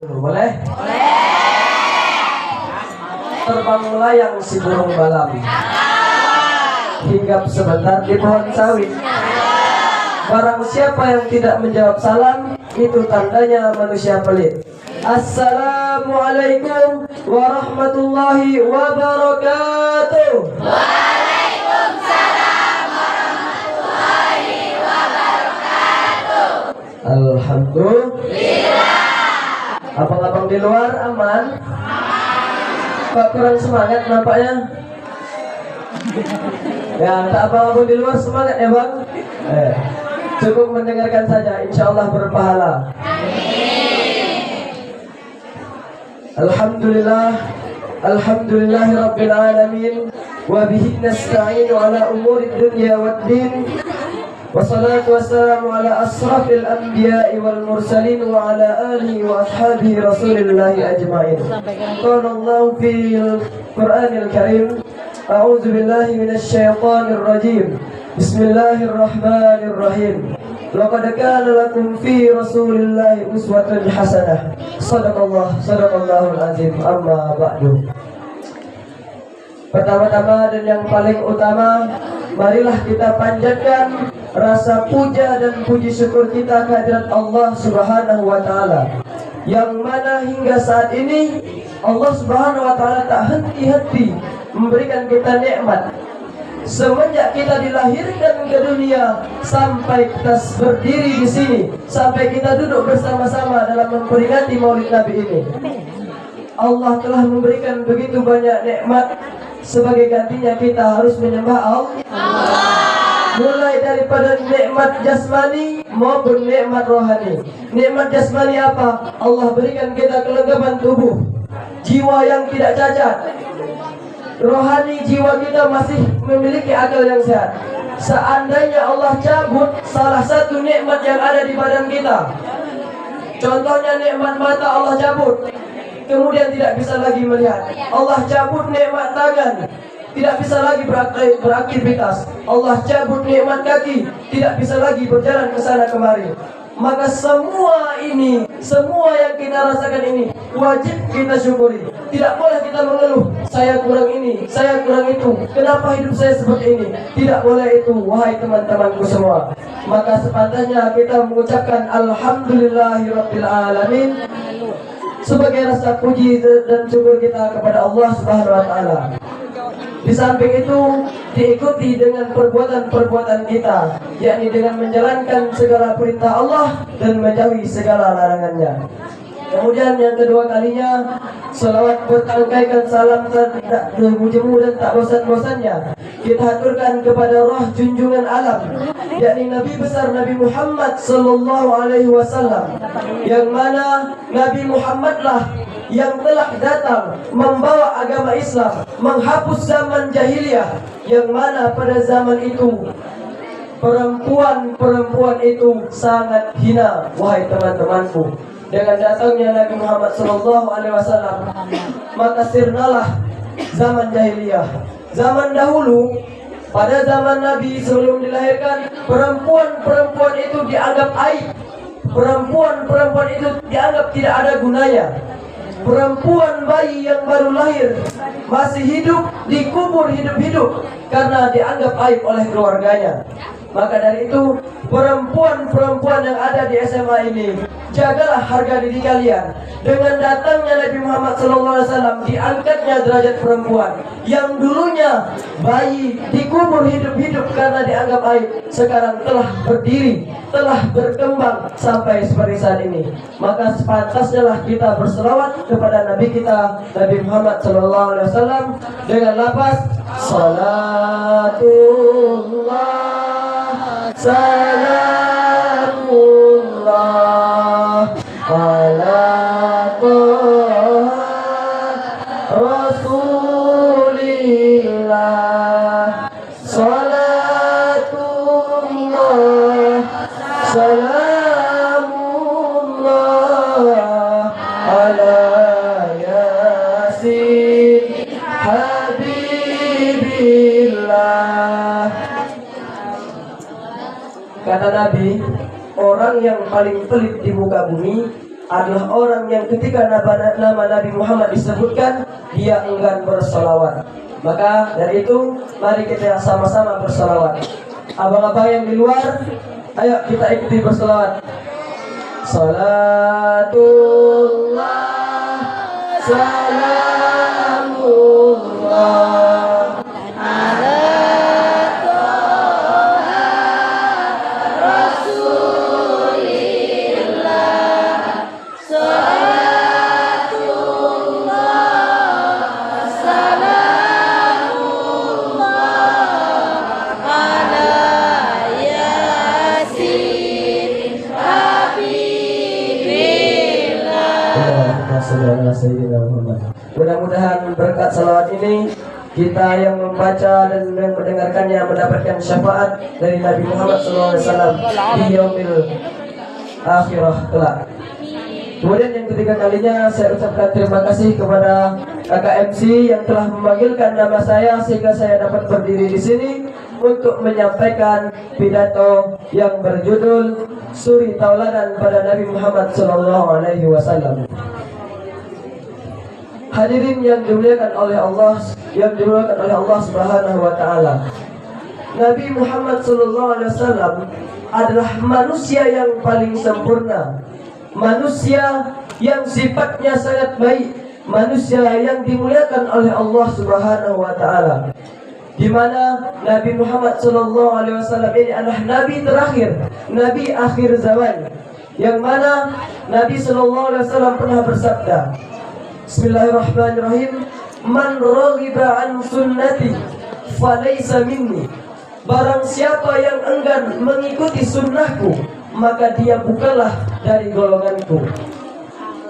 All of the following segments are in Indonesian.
Boleh? Terbang melayang si burung balam, hinggap sebentar di pohon sawit. Barang siapa yang tidak menjawab salam, itu tandanya manusia pelit. Assalamualaikum warahmatullahi wabarakatuh. Waalaikumsalam warahmatullahi wabarakatuh. Alhamdulillah. Abang-abang di luar aman? Pak kurang semangat nampaknya. Ya, tak abang-abang di luar semangat ya bang. Cukup mendengarkan saja, insya Allah berpahala. Alhamdulillah, alhamdulillahi rabbil alamin, wa bihi nasta'inu ala umuri dunya waddin. Wassalatu wassalamu ala asrafil anbiya'i wal mursalin wa ala alihi wa ashabihi rasulillahi ajma'in. Qala Allah fil Qur'anil Karim, a'udzu billahi minasy syaithanir rajim. Bismillahirrahmanirrahim. Laqad kana lakum fi Rasulillahi uswatun hasanah. Shadaqallahul azim. Amma ba'du. Pertama-tama dan yang paling utama, marilah kita panjatkan rasa puja dan puji syukur kita kehadirat Allah Subhanahu wa taala, yang mana hingga saat ini Allah Subhanahu wa taala tak henti-henti memberikan kita nikmat. Semenjak kita dilahirkan ke dunia sampai kita berdiri di sini, sampai kita duduk bersama-sama dalam memperingati Maulid Nabi ini, Allah telah memberikan begitu banyak nikmat. Sebagai gantinya kita harus menyembah Allah. Mulai daripada nikmat jasmani maupun nikmat rohani. Nikmat jasmani apa? Allah berikan kita kelengkapan tubuh, jiwa yang tidak cacat. Rohani, jiwa kita masih memiliki akal yang sehat. Seandainya Allah cabut salah satu nikmat yang ada di badan kita, contohnya nikmat mata Allah cabut, kemudian tidak bisa lagi melihat. Allah cabut nikmat tangan, tidak bisa lagi beraktivitas. Allah cabut nikmat kaki, tidak bisa lagi berjalan ke sana kemari. Maka semua ini, semua yang kita rasakan ini wajib kita syukuri. Tidak boleh kita mengeluh, saya kurang ini, saya kurang itu, kenapa hidup saya seperti ini. Tidak boleh itu, wahai teman-temanku semua. Maka sepantasnya kita mengucapkan alhamdulillahirabbil alamin sebagai rasa puji dan syukur kita kepada Allah Subhanahu wa taala. Di samping itu diikuti dengan perbuatan-perbuatan kita, yakni dengan menjalankan segala perintah Allah dan menjauhi segala larangannya. Kemudian yang kedua kalinya, selawat bertangkaikan salam tak jemu dan tak bosan-bosannya kita haturkan kepada roh junjungan alam, yakni Nabi besar Nabi Muhammad sallallahu alaihi wasallam, yang mana Nabi Muhammadlah yang telah datang membawa agama Islam, menghapus zaman jahiliyah, yang mana pada zaman itu perempuan itu sangat hina, wahai teman-temanku. Dengan datangnya Nabi Muhammad sallallahu alaihi wasallam, maka sirnalah zaman jahiliyah. Zaman dahulu, pada zaman Nabi sebelum dilahirkan, perempuan itu dianggap aib. Perempuan itu dianggap tidak ada gunanya. Perempuan bayi yang baru lahir masih hidup dikubur hidup-hidup karena dianggap aib oleh keluarganya. Maka dari itu, perempuan yang ada di SMA ini, jagalah harga diri kalian. Dengan datangnya Nabi Muhammad SAW, diangkatnya derajat perempuan yang dulunya bayi dikubur hidup-hidup karena dianggap aib, sekarang telah berdiri, telah berkembang sampai seperti saat ini. Maka sepantasnya kita berselawat kepada Nabi kita, Nabi Muhammad SAW, dengan lafaz salatullah salamullah ala Rasulillah. Salatullah salamullah ala Yasin Habibillah. Kata Nabi, orang yang paling pelit di muka bumi adalah orang yang ketika nama Nabi Muhammad disebutkan, dia enggan bersolawat. Maka dari itu, mari kita sama-sama bersolawat. Abang-abang yang di luar, ayo kita ikuti bersolawat. Salatullah, salamullah ala Toha Rasulillah. Salatullah, salamullah ala Yasin Habibillah. Mudah-mudahan berkat salawat ini kita yang membaca dan mendengarkannya mendapatkan syafaat dari Nabi Muhammad SAW di yaumil akhirah kelak. Kemudian yang ketiga kalinya saya ucapkan terima kasih kepada kakak MC yang telah memanggilkan nama saya sehingga saya dapat berdiri di sini untuk menyampaikan pidato yang berjudul Suri Tauladan pada Nabi Muhammad SAW. Hadirin yang dimuliakan oleh Allah, Subhanahu wa taala. Nabi Muhammad SAW adalah manusia yang paling sempurna, manusia yang sifatnya sangat baik, manusia yang dimuliakan oleh Allah Subhanahu wa taala. Di mana Nabi Muhammad SAW ini adalah nabi terakhir, nabi akhir zaman, yang mana Nabi SAW pernah bersabda, Bismillahirrahmanirrahim, man raghiba an sunnati falaysa minni. Barang siapa yang enggan mengikuti sunnahku, maka dia bukanlah dari golonganku.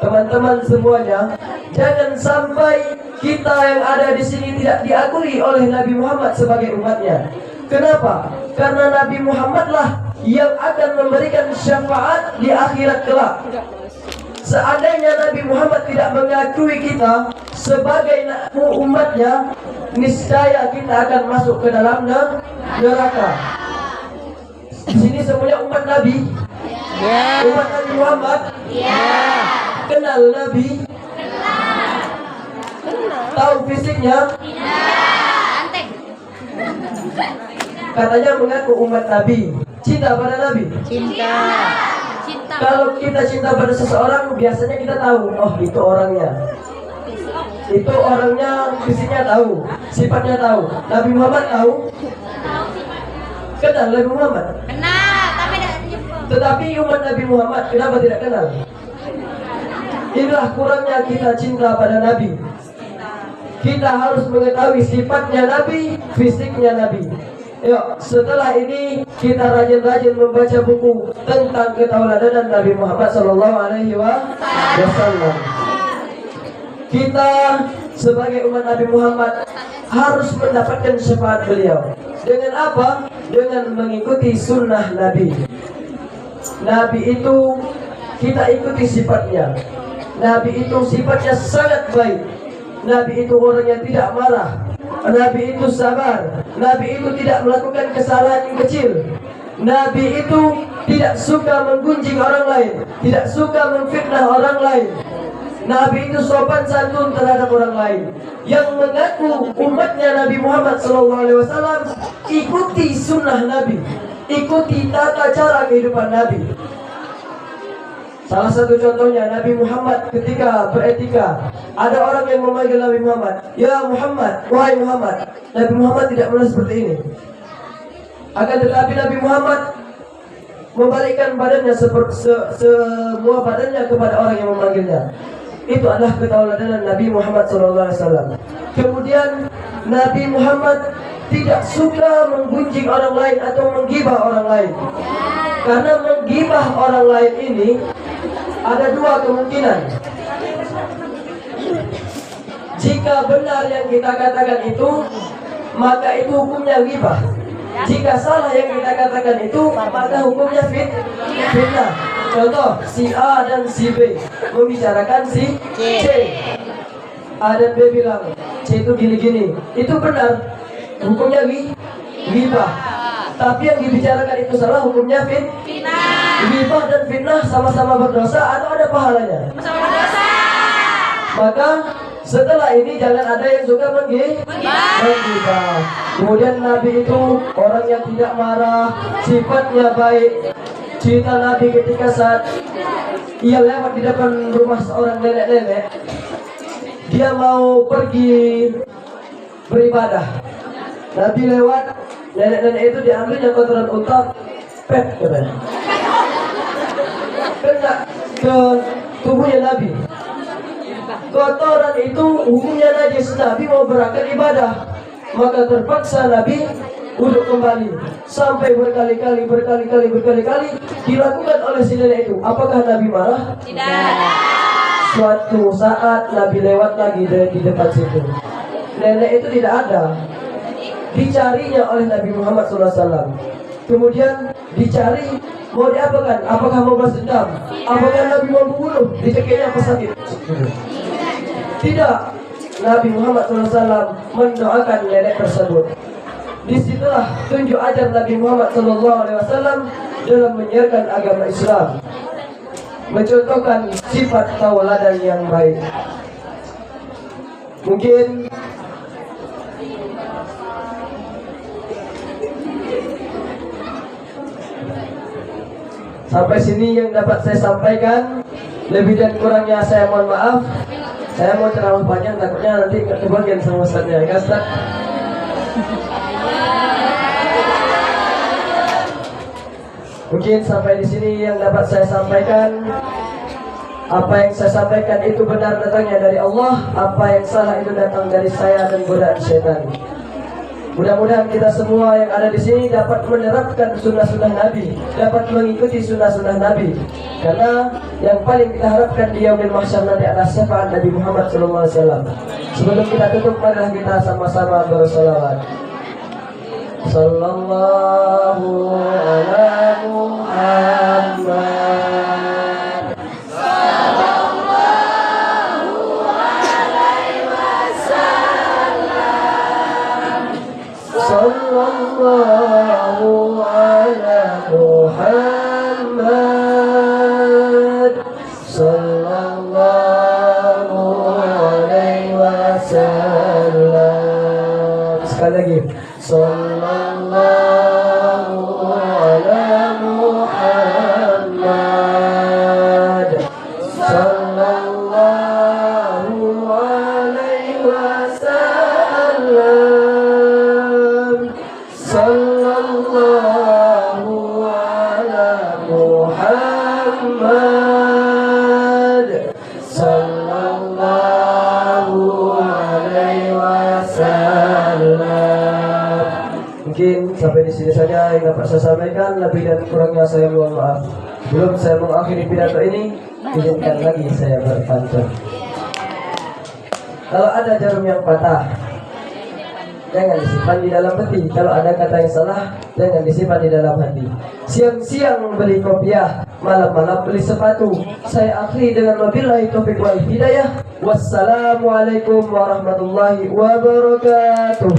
Teman-teman semuanya, jangan sampai kita yang ada di sini tidak diakui oleh Nabi Muhammad sebagai umatnya. Kenapa? Karena Nabi Muhammadlah yang akan memberikan syafaat di akhirat kelak. Seandainya Nabi Muhammad tidak mengakui kita sebagai umatnya, niscaya kita akan masuk ke dalam neraka. Di sini semuanya umat Nabi. Umat Nabi Muhammad. Kenal Nabi. Tahu fisiknya. Katanya mengaku umat Nabi. Cinta pada Nabi. Kalau kita cinta pada seseorang, biasanya kita tahu, oh itu orangnya. Itu orangnya, fisiknya tahu, sifatnya tahu. Nabi Muhammad tahu? Kenal Nabi Muhammad? Kenal, tapi tidak jumpa. Tetapi umat Nabi Muhammad kenapa tidak kenal? Inilah kurangnya kita cinta pada Nabi. Kita harus mengetahui sifatnya Nabi, fisiknya Nabi. Yuk, setelah ini kita rajin-rajin membaca buku tentang ketauladanan Nabi Muhammad SAW. Kita sebagai umat Nabi Muhammad harus mendapatkan syafaat beliau. Dengan apa? Dengan mengikuti sunnah Nabi. Nabi itu kita ikuti sifatnya. Nabi itu sifatnya sangat baik. Nabi itu orangnya tidak marah. Nabi itu sabar. Nabi itu tidak melakukan kesalahan yang kecil. Nabi itu tidak suka menggunjing orang lain, tidak suka memfitnah orang lain. Nabi itu sopan santun terhadap orang lain. Yang mengaku umatnya Nabi Muhammad SAW, ikuti sunnah Nabi, ikuti tata cara kehidupan Nabi. Salah satu contohnya Nabi Muhammad ketika beretika, ada orang yang memanggil Nabi Muhammad, ya Muhammad, wahai Muhammad. Nabi Muhammad tidak pernah seperti ini. Akan tetapi Nabi Muhammad membalikkan badannya semua badannya kepada orang yang memanggilnya. Itu adalah ketauladanan Nabi Muhammad SAW. Kemudian Nabi Muhammad tidak suka menggunjing orang lain atau menggibah orang lain. Karena menggibah orang lain ini ada dua kemungkinan. Jika benar yang kita katakan itu, maka itu hukumnya ghibah. Jika salah yang kita katakan itu, maka hukumnya fitnah. Contoh, si A dan si B membicarakan si C. A dan B bilang, C itu gini-gini. Itu benar, hukumnya ghibah. Tapi yang dibicarakan itu salah, hukumnya fitnah. Ghibah dan fitnah sama-sama berdosa atau ada pahalanya? Sama berdosa. Maka setelah ini jangan ada yang suka menggibah. Kemudian Nabi itu orang yang tidak marah, sifatnya baik. Cerita Nabi ketika saat ia lewat di depan rumah seorang nenek-nenek, dia mau pergi beribadah. Nabi lewat, nenek-nenek itu diambilnya kotoran unta, pet katanya, kena ke tubuhnya Nabi. Kotoran itu umumnya najis. Nabi mau berangkat ibadah, maka terpaksa Nabi duduk kembali sampai berkali-kali dilakukan oleh si nenek itu. Apakah Nabi marah? Tidak. Suatu saat Nabi lewat lagi di depan situ. Nenek itu tidak ada. Dicarinya oleh Nabi Muhammad SAW. Kemudian dicari, mau diapakan? Apakah mau balas dendam? Apakah Nabi mau membunuh? Dicekiknya apa sakit? Tidak. Nabi Muhammad SAW mendoakan nenek tersebut. Disitulah tunjuk ajar Nabi Muhammad SAW dalam menyiarkan agama Islam, mencontohkan sifat tauladan yang baik. Mungkin sampai sini yang dapat saya sampaikan. Lebih dan kurangnya saya mohon maaf. Saya mau ceramah panjang, takutnya nanti kebagian sama Ustaznya, ya Ustaz. Mungkin sampai di sini yang dapat saya sampaikan. Apa yang saya sampaikan itu benar datangnya dari Allah. Apa yang salah itu datang dari saya dan godaan syaitan. Mudah-mudahan kita semua yang ada di sini dapat menerapkan sunnah-sunnah Nabi, dapat mengikuti sunnah-sunnah Nabi. Karena yang paling kita harapkan di yaumil mahsyar nanti adalah syafaat Nabi Muhammad SAW. Sebelum kita tutup, marilah kita sama-sama bersalawat. Sallallahu ala Muhammad. Sallallahu ala Muhammad. Sallallahu alaihi wasallam. Sekali lagi. Sallallahu ala Muhammad. Sallallahu alaihi wasallam. Sallallahu ala Muhammad. Sallallahu alaihi wasallam. Mungkin sampai di sini saja yang dapat saya sampaikan. Lebih dan kurangnya saya mohon maaf. Belum saya mengakhiri pidato ini, izinkan lagi saya berpantun. Kalau ada jarum yang patah, jangan disimpan di dalam peti. Kalau ada kata yang salah, jangan disimpan di dalam hati. Siang-siang beli kopiah, malam-malam beli sepatu. Saya akhiri dengan wabillahi taufiq wal hidayah. Wassalamualaikum warahmatullahi wabarakatuh.